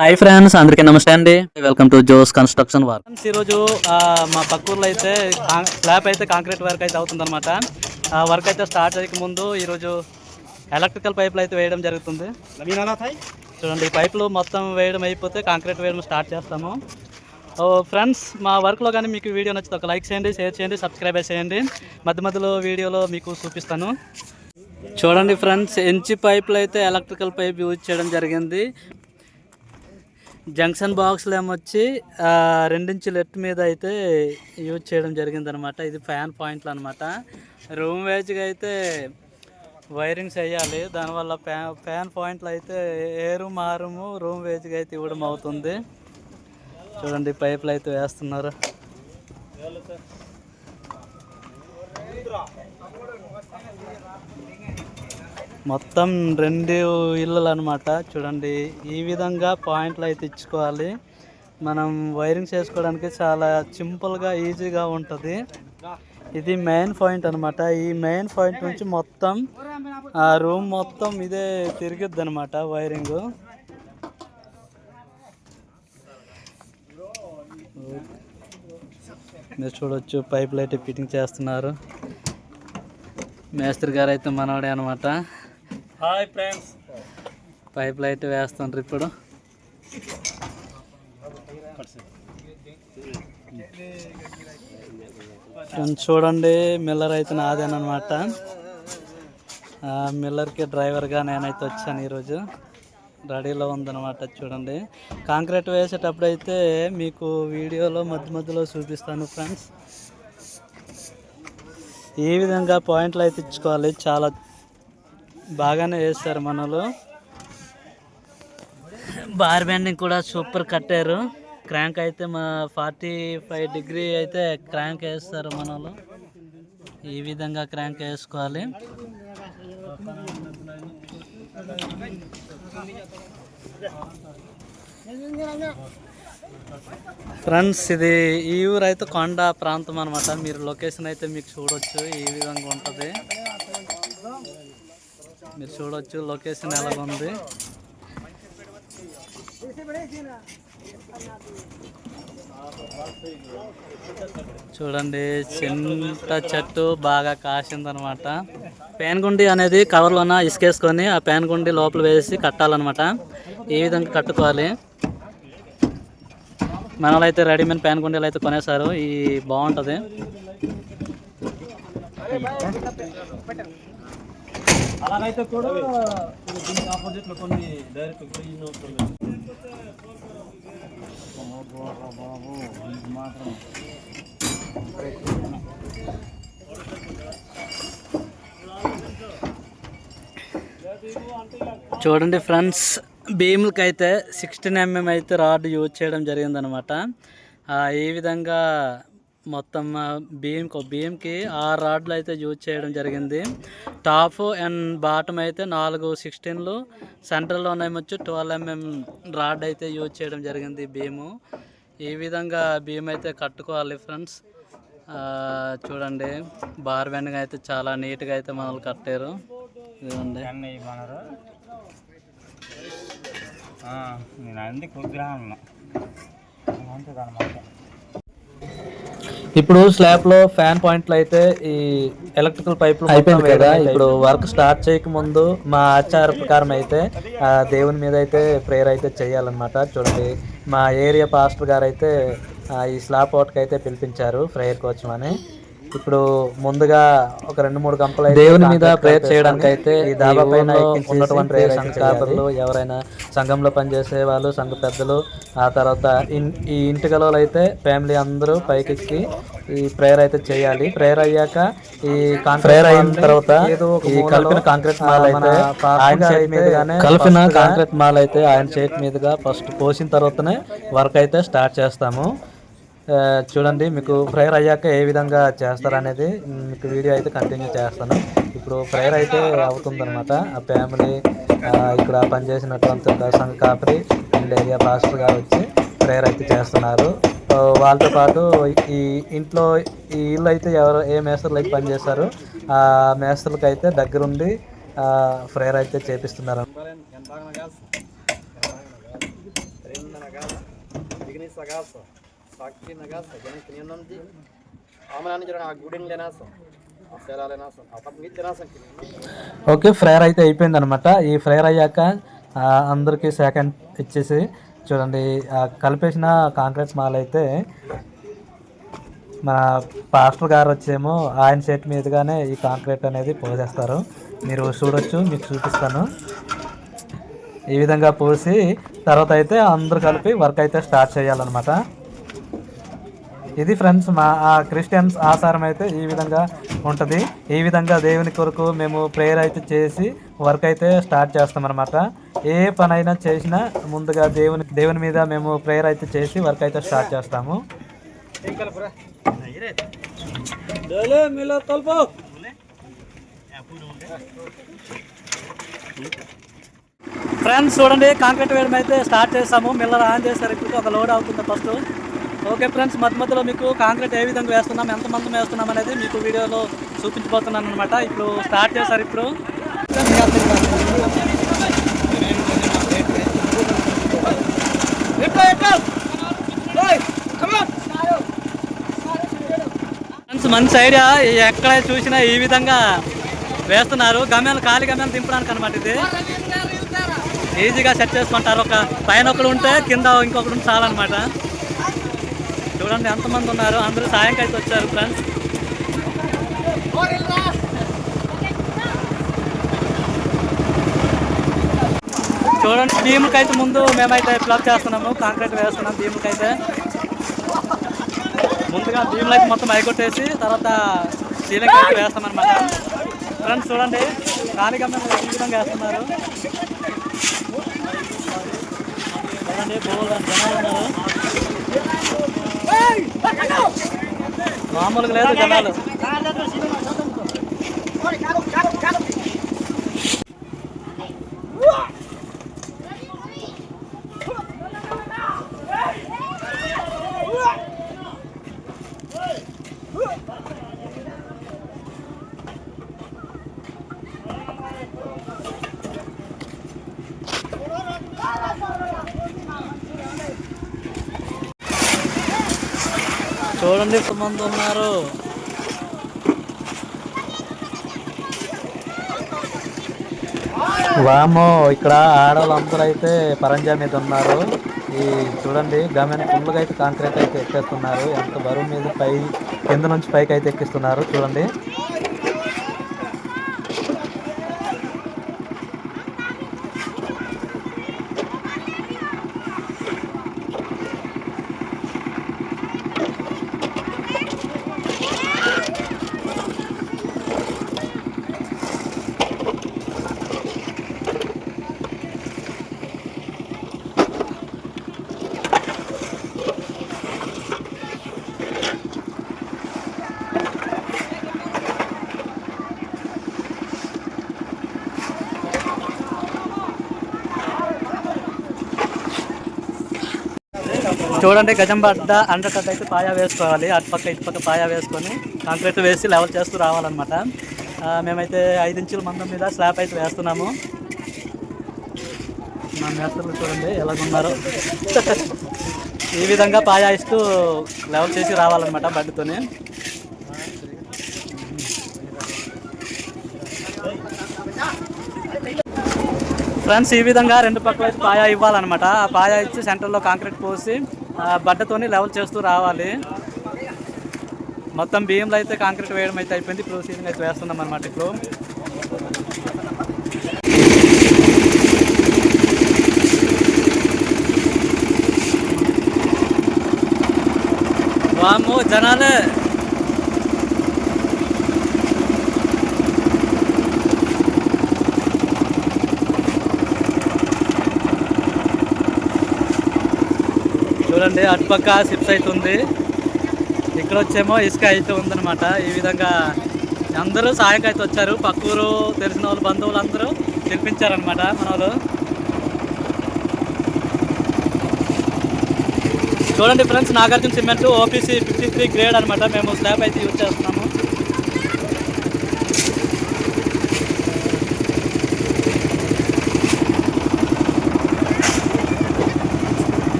Hi friends, అందరికీ నమస్తే అండి. Welcome to Joe's construction work. ఈరోజు మా పక్కూర్లో అయితే స్లాబ్ అయితే కాంక్రీట్ వర్క్ అయితే అవుతుందన్నమాట. ఆ వర్క్ అయితే స్టార్ట్ అయ్యక ముందు ఈరోజు ఎలక్ట్రికల్ పైపులు అయితే వేయడం జరుగుతుంది. చూడండి, ఈ పైపులు మొత్తం వేయడం అయిపోతే కాంక్రీట్ వేయడం స్టార్ట్ చేస్తాము. ఫ్రెండ్స్, మా వర్క్లో కానీ మీకు వీడియో నచ్చితే ఒక లైక్ చేయండి, షేర్ చేయండి, సబ్స్క్రైబ్ చేయండి. మధ్య మధ్యలో వీడియోలో మీకు చూపిస్తాను. చూడండి ఫ్రెండ్స్, ఎంచి పైపులు అయితే ఎలక్ట్రికల్ పైప్ యూజ్ చేయడం జరిగింది. జంక్షన్ బాక్స్లు ఏమొచ్చి 2 ఇంచుల ఎత్తు మీద అయితే యూజ్ చేయడం జరిగిందనమాట. ఇది ఫ్యాన్ పాయింట్లు అనమాట. రూమ్ వేజ్గా అయితే వైరింగ్స్ వేయాలి. దానివల్ల ఫ్యాన్ పాయింట్లు అయితే ఏ రూమ్ ఆ రూమ్ వేజ్గా అయితే ఇవ్వడం అవుతుంది. చూడండి, పైపులు అయితే వేస్తున్నారు. మొత్తం 2 ఇళ్ళలు అనమాట. చూడండి, ఈ విధంగా పాయింట్లు అయితే ఇచ్చుకోవాలి. మనం వైరింగ్ చేసుకోవడానికి చాలా సింపుల్గా ఈజీగా ఉంటుంది. ఇది మెయిన్ పాయింట్ అనమాట. ఈ మెయిన్ పాయింట్ నుంచి మొత్తం ఆ రూమ్ మొత్తం ఇదే తిరిగిద్ది అనమాట వైరింగ్. మీరు చూడొచ్చు, పైపులు అయితే ఫిట్టింగ్ చేస్తున్నారు. మేస్త్రి గారు అయితే మనవాడే అనమాట. హాయ్ ఫ్రెండ్స్, పైప్ లైట్ వేస్తుండ్రు ఇప్పుడు. చూడండి, మిల్లర్ అయితే నాదేనమాట. మిల్లర్కి డ్రైవర్గా నేనైతే వచ్చాను. ఈరోజు రెడీలో ఉందన్నమాట. చూడండి, కాంక్రీట్ వేసేటప్పుడు అయితే మీకు వీడియోలో మధ్య మధ్యలో చూపిస్తాను ఫ్రెండ్స్. ఈ విధంగా పాయింట్లు అయితే ఇచ్చుకోవాలి. చాలా బాగానే వేస్తారు మనలో. బార్ బ్యాండింగ్ కూడా సూపర్ కట్టారు. క్రాంక్ అయితే మా 45 డిగ్రీ అయితే క్రాంక్ వేస్తారు మనలో. ఈ విధంగా క్రాంక్ వేసుకోవాలి. ఫ్రెండ్స్, ఇది ఈ ఊరు అయితే కొండ ప్రాంతం అనమాట. మీరు లొకేషన్ అయితే మీకు చూడొచ్చు. ఈ విధంగా ఉంటుంది. మీరు చూడొచ్చు లొకేషన్ ఎలాగుంది. చూడండి, చింత చెట్టు బాగా కాసిందనమాట. ప్యాన్ గుండి అనేది కవర్లోన ఇసుకేసుకొని ఆ ప్యాన్ గుండి లోపల వేసి కట్టాలన్నమాట. ఈ విధంగా కట్టుకోవాలి. మనలో అయితే రెడీమేడ్ ప్యాన్ గుండీలు అయితే కొనేసారు. ఈ బాగుంటుంది. అలాగైతే కూడా దీనికి ఆపోజిట్లో కొన్ని డైరెక్ట్ మాత్రం చూడండి ఫ్రెండ్స్, బీమ్లకి అయితే 16 mm అయితే రాడ్ యూజ్ చేయడం జరిగిందనమాట. ఈ విధంగా మొత్తం బీమ్కి 6 రాడ్లు అయితే యూజ్ చేయడం జరిగింది. టాప్ అండ్ బాటమ్ అయితే 4 16లు, సెంటర్లోనేమొచ్చి 12 mm రాడ్ అయితే యూజ్ చేయడం జరిగింది బీము. ఈ విధంగా బీమ్ అయితే కట్టుకోవాలి ఫ్రెండ్స్. చూడండి, బార్ బ్యాండింగ్ అయితే చాలా నీట్గా అయితే మనల్ని కట్టారు. ఇదండి, నేను అంది కుగ్రహంలో ఇప్పుడు స్లాబ్ లో ఫ్యాన్ పాయింట్లు అయితే ఈ ఎలక్ట్రికల్ పైపులు అయిపోయింది కదా. ఇప్పుడు వర్క్ స్టార్ట్ చేయక ముందు మా ఆచార ప్రకారం అయితే దేవుని మీద అయితే ప్రేయర్ అయితే చేయాలన్నమాట. చూడండి, మా ఏరియా పాస్టర్ గారు అయితే ఈ స్లాబ్ అవుట్కి అయితే పిలిపించారు ప్రేయర్ కోసం అని. ఇప్పుడు ముందుగా ఒక 2-3 గంటలు దేవుని మీద ప్రేయర్ చేయడానికి అయితే ఈ దాబా పైన ఉన్నటువంటి సంఘాలు, ఎవరైనా సంఘంలో పనిచేసే వాళ్ళు, సంఘ పెద్దలు, ఆ తర్వాత ఈ ఇంటి గలలో అయితే ఫ్యామిలీ అందరూ పైకెక్కి ఈ ప్రేయర్ అయితే చేయాలి. ప్రేయర్ అయ్యాక ఈ ప్రేయర్ అయిన తర్వాత ఈ కలిపిన కాంక్రీట్ మాల్ అయితే ఆయన చేతి మీదుగానే ఆయన చేతి మీదుగా ఫస్ట్ పోసిన తర్వాతనే వర్క్ అయితే స్టార్ట్ చేస్తాము. చూడండి, మీకు ప్రేయర్ అయ్యాక ఏ విధంగా చేస్తారనేది మీకు వీడియో అయితే కంటిన్యూ చేస్తాను. ఇప్పుడు ప్రేయర్ అయితే అవుతుందన్నమాట. ఆ ఫ్యామిలీ ఇక్కడ పనిచేసినటువంటి ఒక సంఘ కాపరి అండ్ ఏరియా పాస్టర్ గారు వచ్చి ప్రేయర్ అయితే చేస్తున్నారు. వాళ్ళతో పాటు ఈ ఇంట్లో ఈ ఇల్లు అయితే ఏ మేస్త్రులు అయితే పనిచేస్తారు ఆ మేస్త్రులకి అయితే దగ్గరుండి ప్రేయర్ అయితే చేపిస్తున్నారు. ఓకే, ఫ్రైర్ అయితే అయిపోయింది అనమాట. ఈ ఫ్రైర్ అయ్యాక అందరికీ సెకండ్ ఇచ్చేసి చూడండి కలిపేసిన కాంక్రీట్ మాల్ అయితే మన పాస్టర్ గారు వచ్చేమో ఆయన చేతి మీదుగానే ఈ కాంక్రీట్ అనేది పోసేస్తారు. మీరు చూడొచ్చు, మీకు చూపిస్తాను. ఈ విధంగా పోసి తర్వాత అయితే అందరూ కలిపి వర్క్ అయితే స్టార్ట్ చేయాలన్నమాట. ఇది ఫ్రెండ్స్ మా క్రిస్టియన్స్ ఆచారం అయితే ఈ విధంగా ఉంటుంది. ఈ విధంగా దేవుని కొరకు మేము ప్రేయర్ అయితే చేసి వర్క్ అయితే స్టార్ట్ చేస్తామన్నమాట. ఏ పని అయినా చేసినా ముందుగా దేవుని మీద మేము ప్రేయర్ అయితే చేసి వర్క్ అయితే స్టార్ట్ చేస్తాము. ఫ్రెండ్స్ చూడండి, కాంక్రీట్ వేయడం అయితే స్టార్ట్ చేస్తాము. మిల్లర్ ఆన్ చేస్తారు. ఇప్పుడు ఒక లోడ్ అవుతుంది ఫస్ట్. ఓకే ఫ్రెండ్స్, మధ్యలో మీకు కాంక్రీట్ ఏ విధంగా వేస్తున్నాం, ఎంతమంది వేస్తున్నాం అనేది మీకు వీడియోలో చూపించబోతున్నాను అనమాట. ఇప్పుడు స్టార్ట్ చేస్తారు. ఇప్పుడు ఫ్రెండ్స్ మంచి ఐడియా. ఎక్కడ చూసినా ఈ విధంగా వేస్తున్నారు. ఖాళీ గమ్యాలు దింపడానికి అనమాట. ఇది ఈజీగా సెట్ చేసుకుంటారు. ఒక పైన ఒకడు ఉంటే కింద ఇంకొకడు ఉంటే చాలన్నమాట. చూడండి ఎంతమంది ఉన్నారు, అందరూ సాయంకాలం అయితే వచ్చారు ఫ్రెండ్స్. చూడండి, భీములకి అయితే ముందు మేమైతే ప్లగ్ చేస్తున్నాము, కాంక్రీట్ వేస్తున్నాం. భీములకి అయితే ముందుగా భీములు అయితే మొత్తం అయికొట్టేసి తర్వాత సీలింగ్ అయితే వేస్తామన్నమాట. ఫ్రెండ్స్ చూడండి, ఖాళీగా మేము ఈ విధంగా వేస్తున్నారు. చూడండి, జనాలు ఉన్నారు, మామూలుగా లేదు జనాలు. చూడండి ఎంతమంది ఉన్నారు. వామో, ఇక్కడ ఆడవాళ్ళందరూ అయితే పరంజా మీద ఉన్నారు. ఈ చూడండి గమని ఫుల్గా అయితే కాంక్రీట్ అయితే ఎక్కేస్తున్నారు. ఎంత బరువు మీద కింద నుంచి పైకి అయితే ఎక్కిస్తున్నారు. చూడండి చూడండి గజం పడ్డ అండర్కట్ అయితే పాయా వేసుకోవాలి. అటుపక్క ఇటుపక్క పాయా వేసుకొని కాంక్రీట్ వేసి లెవెల్ చేస్తూ రావాలన్నమాట. మేమైతే 5 ఇంచుల మందం మీద స్లాబ్ అయితే వేస్తున్నాము. మా మేస్త్రులు చూడండి ఎలాగున్నారో. ఈ విధంగా పాయా ఇస్తూ లెవెల్ చేసి రావాలన్నమాట బండితోనే. ఫ్రెండ్స్ ఈ విధంగా 2 పక్కల అయితే పాయా ఇవ్వాలన్నమాట. ఆ పాయా ఇచ్చి సెంటర్లో కాంక్రీట్ పోసి బడ్డతోని లెవెల్ చేస్తూ రావాలి. మొత్తం బియ్యంలో అయితే కాంక్రీట్ వేయడం అయితే అయిపోయింది. ఇప్పుడు సీలింగ్ అయితే వేస్తున్నాం అనమాట. ఇప్పుడు వాము జనాలే. చూడండి అటుపక్క సిప్స్ అవుతుంది, ఇక్కడ వచ్చేమో ఇసుక అయితే ఉందన్నమాట. ఈ విధంగా అందరూ సాయంకాలం అయితే వచ్చారు. పక్కూరు తెలిసిన వాళ్ళు బంధువులు అందరూ పిలిపించారనమాట మన వాళ్ళు. చూడండి friends, Nagarjuna cement OPC 53 grade అనమాట. మేము స్లాబ్ అయితే యూజ్ చేస్తున్నాము.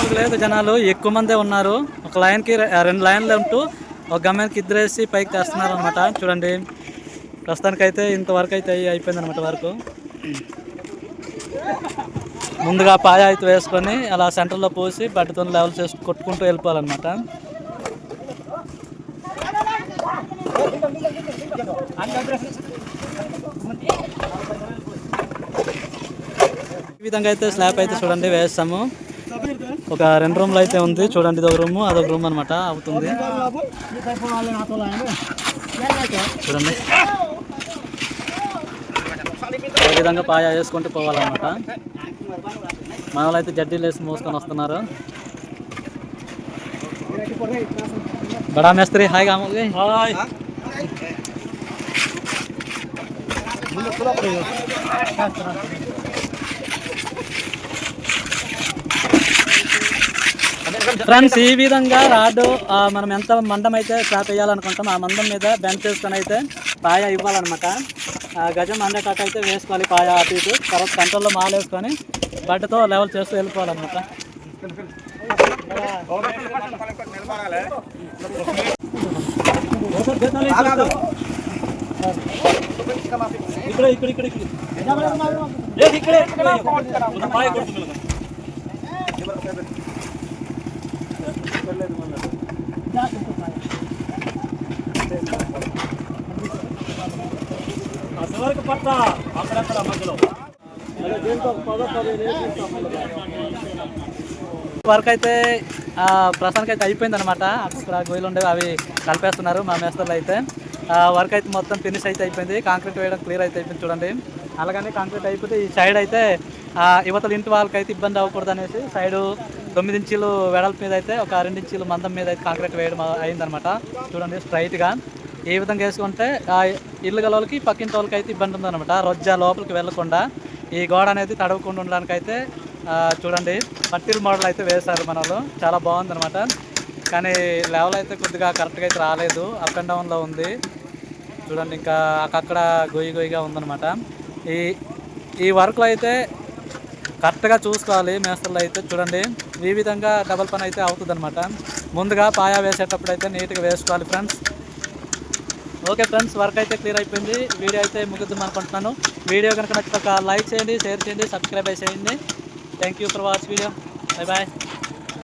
మామూలుగా లేదు జనాలు, ఎక్కువ మందే ఉన్నారు. ఒక లైన్కి 2 లైన్లు ఉంటూ ఒక గమ్యానికి ఇద్దరేసి పైకి తెస్తున్నారు అనమాట. చూడండి ప్రస్తుతానికైతే ఇంతవరకు అయితే అయిపోయింది అనమాట వరకు. ముందుగా పాయ అయితే వేసుకొని అలా సెంటర్లో పోసి బట్టతో లెవెల్ చేసి కొట్టుకుంటూ వెళ్ళిపోవాలన్నమాట. ఈ విధంగా అయితే స్లాబ్ అయితే చూడండి వేస్తాము. ఒక 2 రూమ్లు అయితే ఉంది చూడండి. ఇది ఒక రూము, అదొక రూమ్ అనమాట అవుతుంది చూడండి. ఈ విధంగా పాయ వేసుకుంటూ పోవాలన్నమాట. మన వాళ్ళు అయితే జడ్డీలు వేసి మోసుకొని వస్తున్నారు. బడా మేస్త్రి హాయ్ కావాలి. హాయ్. ఫ్రెండ్స్ ఈ విధంగా రాడ్ మనం ఎంత మందం అయితే స్లాబ్ వేయాలనుకుంటాం ఆ మందం మీద బెంచ్ చేసుకొని అయితే పాయ ఇవ్వాలన్నమాట. గజం అండేటట్టు అయితే వేసుకోవాలి పాయ అటు ఇటు. తర్వాత సెంటర్లో మాల వేసుకొని బట్టతో లెవెల్ చేస్తూ వెళ్ళిపోవాలన్నమాట. వర్క్ అయితే ప్రస్తుతానికి అయితే అయిపోయింది అనమాట. అక్కడ గొయ్యలు ఉండేవి అవి కలిపేస్తున్నారు మా మేస్తర్లు అయితే. వర్క్ అయితే మొత్తం ఫినిష్ అయితే అయిపోయింది. కాంక్రీట్ వేయడం క్లియర్ అయితే అయిపోయింది చూడండి. అలాగనే కాంక్రీట్ అయిపోతే ఈ సైడ్ అయితే యువతల ఇంటి వాళ్ళకైతే ఇబ్బంది అవ్వకూడదు అనేసి సైడు 9 ఇంచీలు వెడల్పు మీద అయితే ఒక 2 ఇంచీలు మందం మీద అయితే కాంక్రీట్ వేయడం అయిందనమాట. చూడండి స్ట్రైట్గా ఏ విధంగా వేసుకుంటే ఇల్లు గల వాళ్ళకి పక్కింటి వాళ్ళకి అయితే ఇబ్బంది ఉందన్నమాట. రొజ్జా లోపలికి వెళ్ళకుండా ఈ గోడ అనేది తడవకుండా ఉండడానికి అయితే చూడండి పట్టీల మోడల్ అయితే వేశారు మన వాళ్ళు. చాలా బాగుందన్నమాట. కానీ లెవెల్ అయితే కొద్దిగా కరెక్ట్గా అయితే రాలేదు, అప్ అండ్ డౌన్లో ఉంది చూడండి. ఇంకా అక్కడ గొయ్యిగా ఉందన్నమాట. ఈ వర్క్లో అయితే కరెక్ట్గా చూసుకోవాలి మేస్తర్లు అయితే. చూడండి ఈ విధంగా డబల్ పని అయితే అవుతుంది అనమాట. ముందుగా పాయ వేసేటప్పుడు అయితే నీట్గా వేసుకోవాలి ఫ్రెండ్స్. ఓకే ఫ్రెండ్స్, వర్క్ అయితే క్లియర్ అయిపోయింది. వీడియో అయితే ముగిద్దాం అనుకుంటున్నాను. వీడియో కనుక నచ్చితే ఒక లైక్ చేయండి, షేర్ చేయండి, సబ్స్క్రైబ్ చేయండి. Thank you for watch video. Bye bye.